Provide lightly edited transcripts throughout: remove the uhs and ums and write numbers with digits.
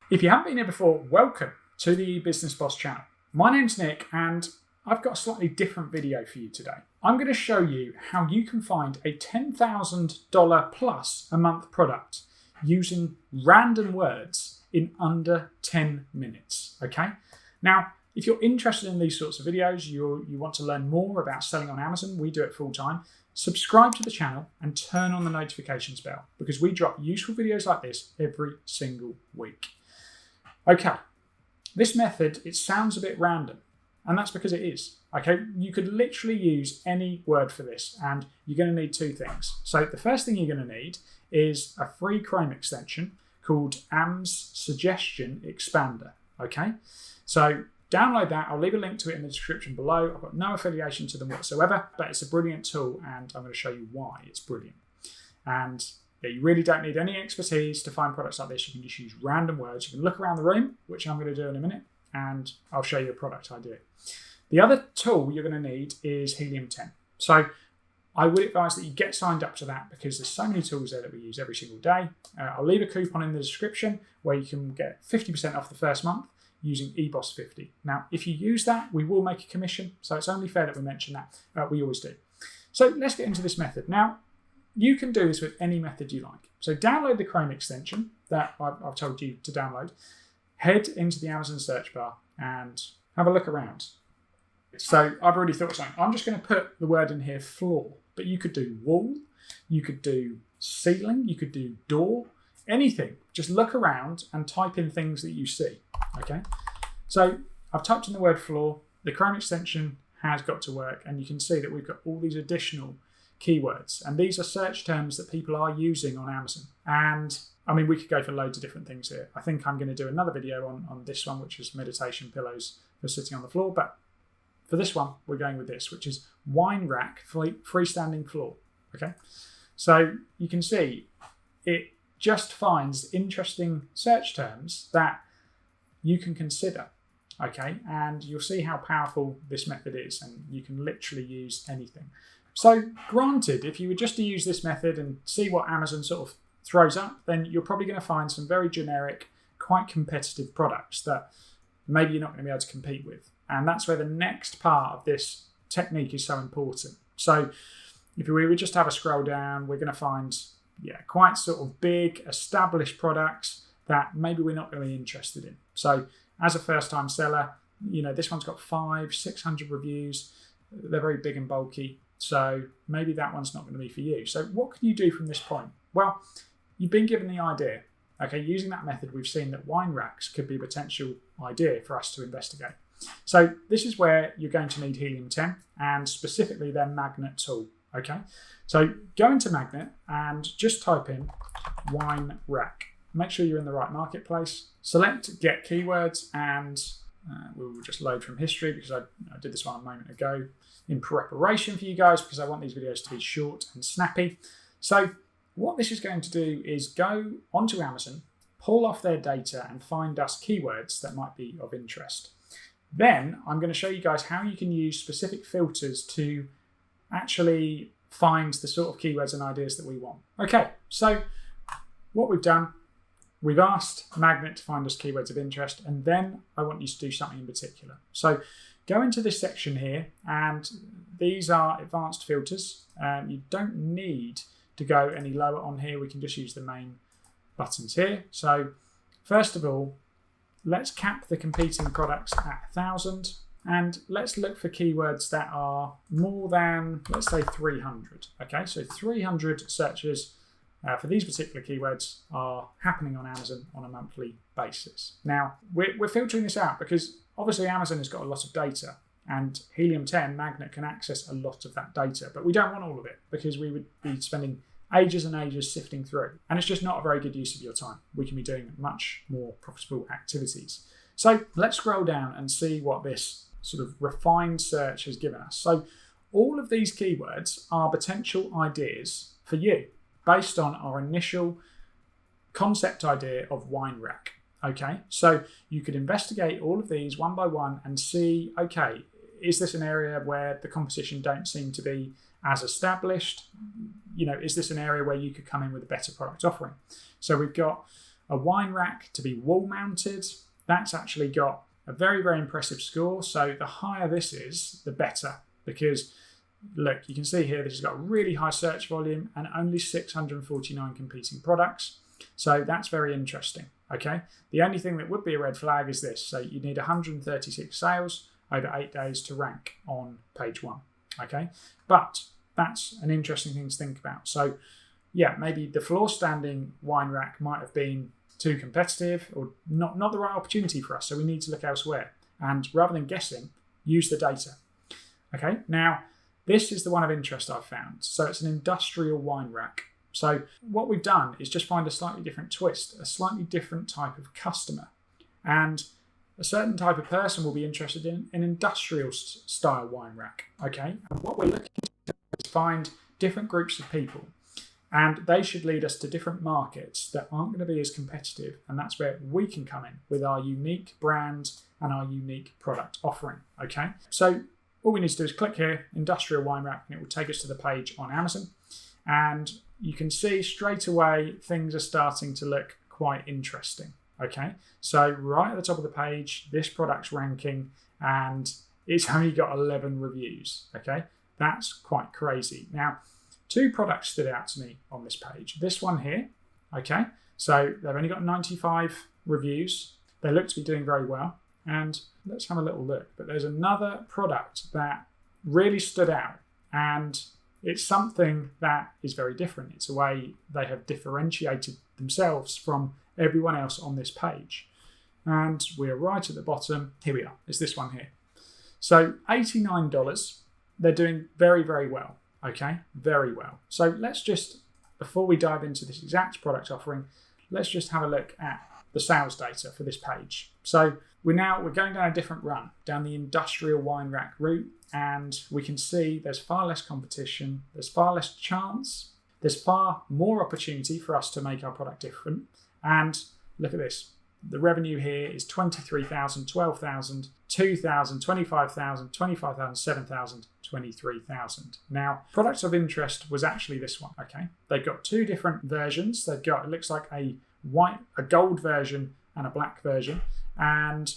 If you haven't been here before, welcome to the Business Boss channel. My name's Nick and I've got a slightly different video for you today. I'm going to show you how you can find a $10,000 plus a month product using random words in under 10 minutes, okay? Now, if you're interested in these sorts of videos, you want to learn more about selling on Amazon, we do it full time, subscribe to the channel and turn on the notifications bell because we drop useful videos like this every single week. Okay, this method, it sounds a bit random, and that's because it is. Okay, you could literally use any word for this, and you're going to need two things. So the first thing you're going to need is a free Chrome extension called AMS Suggestion Expander. Okay, so download that. I'll leave a link to it in the description below. I've got no affiliation to them whatsoever, but it's a brilliant tool, and I'm going to show you why it's brilliant. And yeah, you really don't need any expertise to find products like this. You can just use random words. You can look around the room, which I'm going to do in a minute, and I'll show you a product idea. The other tool you're going to need is Helium 10. So I would advise that you get signed up to that because there's so many tools there that we use every single day. I'll leave a coupon in the description where you can get 50% off the first month using eBoss50. Now, if you use that, we will make a commission. So it's only fair that we mention that. We always do. So let's get into this method. Now, you can do this with any method you like. So download the Chrome extension that I've told you to download. Head into the Amazon search bar and have a look around. So I've already thought of something. I'm just going to put the word in here, floor. But you could do wall, you could do ceiling, you could do door, anything. Just look around and type in things that you see. Okay. So I've typed in the word floor. The Chrome extension has got to work, and you can see that we've got all these additional keywords, and these are search terms that people are using on Amazon. And I mean, we could go for loads of different things here. I think I'm going to do another video on this one, which is meditation pillows for sitting on the floor. But for this one, we're going with this, which is wine rack freestanding floor. Okay, so you can see it just finds interesting search terms that you can consider. Okay, and you'll see how powerful this method is, and you can literally use anything. So granted, if you were just to use this method and see what Amazon sort of throws up, then you're probably going to find some very generic, quite competitive products that maybe you're not going to be able to compete with. And that's where the next part of this technique is so important. So if we were just to have a scroll down, we're going to find quite sort of big, established products that maybe we're not going to be interested in. So as a first-time seller, this one's got 500-600 reviews. They're very big and bulky. So maybe that one's not going to be for you. So what can you do from this point? Well, you've been given the idea. Okay, using that method, we've seen that wine racks could be a potential idea for us to investigate. So this is where you're going to need Helium 10 and specifically their magnet tool. Okay, so go into magnet and just type in wine rack. Make sure you're in the right marketplace. Select get keywords, and we will just load from history because I did this one a moment ago in preparation for you guys because I want these videos to be short and snappy. So what this is going to do is go onto Amazon, pull off their data and find us keywords that might be of interest. Then I'm going to show you guys how you can use specific filters to actually find the sort of keywords and ideas that we want. Okay, so what we've done, we've asked Magnet to find us keywords of interest, and then I want you to do something in particular. So go into this section here, and these are advanced filters. You don't need to go any lower on here. We can just use the main buttons here. So first of all, let's cap the competing products at 1,000, and let's look for keywords that are more than, let's say 300. Okay, so 300 searches for these particular keywords are happening on Amazon on a monthly basis. Now, we're filtering this out because obviously Amazon has got a lot of data, and Helium 10 Magnet can access a lot of that data, but we don't want all of it because we would be spending ages and ages sifting through, and it's just not a very good use of your time. We can be doing much more profitable activities. So let's scroll down and see what this sort of refined search has given us. So all of these keywords are potential ideas for you based on our initial concept idea of wine rack. Okay, so you could investigate all of these one by one and see, okay, is this an area where the competition don't seem to be as established? Is this an area where you could come in with a better product offering? So we've got a wine rack to be wall mounted, that's actually got a very, very impressive score. So the higher this is, the better, because look, you can see here, this has got a really high search volume and only 649 competing products. So that's very interesting, okay? The only thing that would be a red flag is this. So you need 136 sales over 8 days to rank on page 1, okay? But that's an interesting thing to think about. So yeah, maybe the floor standing wine rack might have been too competitive or not the right opportunity for us. So we need to look elsewhere. And rather than guessing, use the data. Okay, now this is the one of interest I've found. So it's an industrial wine rack. So what we've done is just find a slightly different twist, a slightly different type of customer. And a certain type of person will be interested in an industrial style wine rack. Okay, and what we're looking to do is find different groups of people. And they should lead us to different markets that aren't going to be as competitive. And that's where we can come in with our unique brand and our unique product offering. Okay, so all we need to do is click here, industrial wine rack, and it will take us to the page on Amazon. And you can see straight away things are starting to look quite interesting. Okay, so right at the top of the page, this product's ranking and it's only got 11 reviews. Okay, that's quite crazy. Now, 2 products stood out to me on this page. This one here, okay, so they've only got 95 reviews. They look to be doing very well. And let's have a little look. But there's another product that really stood out. And it's something that is very different. It's a way they have differentiated themselves from everyone else on this page. And we're right at the bottom. Here we are. It's this one here. So $89. They're doing very, very well. Okay, very well. So let's just, before we dive into this exact product offering, let's just have a look at the sales data for this page. So we're going down a different run, down the industrial wine rack route, and we can see there's far less competition, there's far less chance, there's far more opportunity for us to make our product different. And look at this. The revenue here is 23,000, 12,000, 2,000, 25,000, 25,000, 7,000, 23,000. Now, products of interest was actually this one, okay? They've got 2 different versions. They've got, it looks like a gold version and a black version, and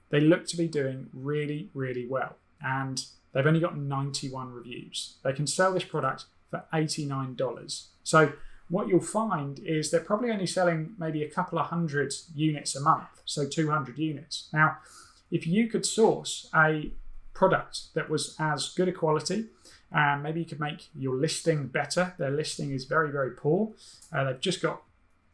they look to be doing really, really well. And they've only got 91 reviews. They can sell this product for $89. So what you'll find is they're probably only selling maybe a couple of hundred units a month, so 200 units. Now, if you could source a product that was as good a quality, maybe you could make your listing better. Their listing is very, very poor. They've just got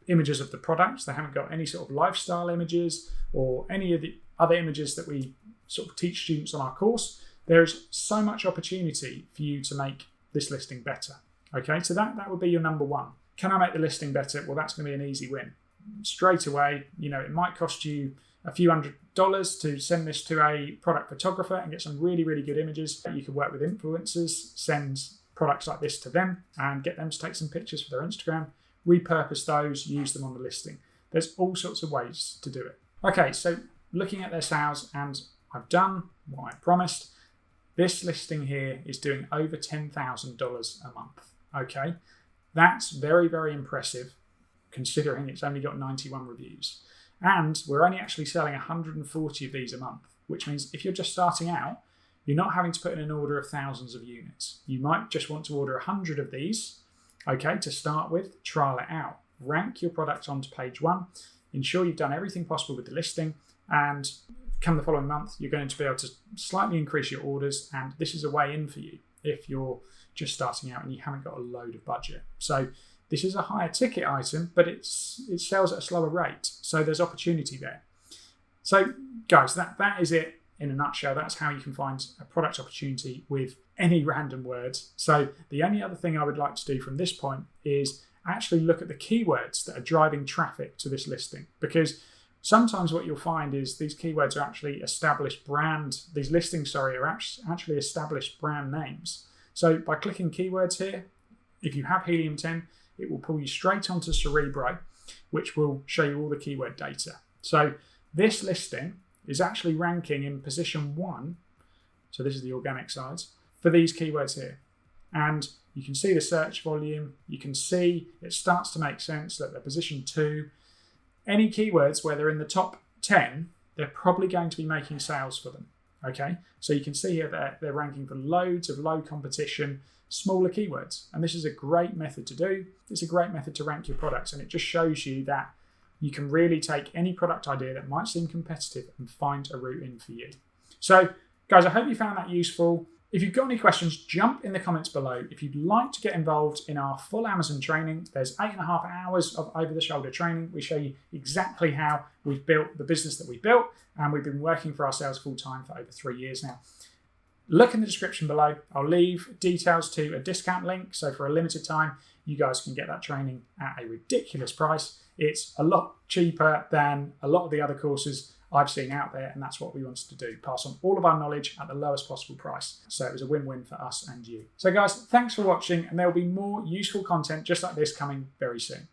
images of the products. They haven't got any sort of lifestyle images or any of the other images that we sort of teach students on our course. There's so much opportunity for you to make this listing better. Okay, so that would be your number one. Can I make the listing better? Well, that's going to be an easy win. Straight away, it might cost you a few $100s to send this to a product photographer and get some really, really good images. You could work with influencers, send products like this to them and get them to take some pictures for their Instagram, repurpose those, use them on the listing. There's all sorts of ways to do it. Okay, so looking at their sales, and I've done what I promised. This listing here is doing over $10,000 a month. Okay, that's very, very impressive considering it's only got 91 reviews. And we're only actually selling 140 of these a month, which means if you're just starting out, you're not having to put in an order of thousands of units. You might just want to order 100 of these, okay, to start with, trial it out. Rank your product onto page 1, ensure you've done everything possible with the listing, and come the following month, you're going to be able to slightly increase your orders, and this is a way in for you if you're just starting out and you haven't got a load of budget. So this is a higher ticket item, but it sells at a slower rate. So there's opportunity there. So guys, that is it in a nutshell. That's how you can find a product opportunity with any random words. So the only other thing I would like to do from this point is actually look at the keywords that are driving traffic to this listing, because sometimes what you'll find is these keywords are actually these listings are actually established brand names. So by clicking keywords here, if you have Helium-10, it will pull you straight onto Cerebro, which will show you all the keyword data. So this listing is actually ranking in position 1, so this is the organic sides, for these keywords here. And you can see the search volume, you can see it starts to make sense that they're position 2. any keywords where they're in the top 10, they're probably going to be making sales for them. Okay, so you can see here that they're ranking for loads of low competition, smaller keywords. And this is a great method to do. It's a great method to rank your products. And it just shows you that you can really take any product idea that might seem competitive and find a route in for you. So guys, I hope you found that useful. If you've got any questions, jump in the comments below. If you'd like to get involved in our full Amazon training, there's 8.5 hours of over-the-shoulder training. We show you exactly how we've built the business that we built, and we've been working for ourselves full-time for over 3 years now. Look in the description below. I'll leave details to a discount link. So for a limited time, you guys can get that training at a ridiculous price. It's a lot cheaper than a lot of the other courses I've seen out there, and that's what we wanted to do, pass on all of our knowledge at the lowest possible price. So it was a win-win for us and you. So guys, thanks for watching, and there will be more useful content just like this coming very soon.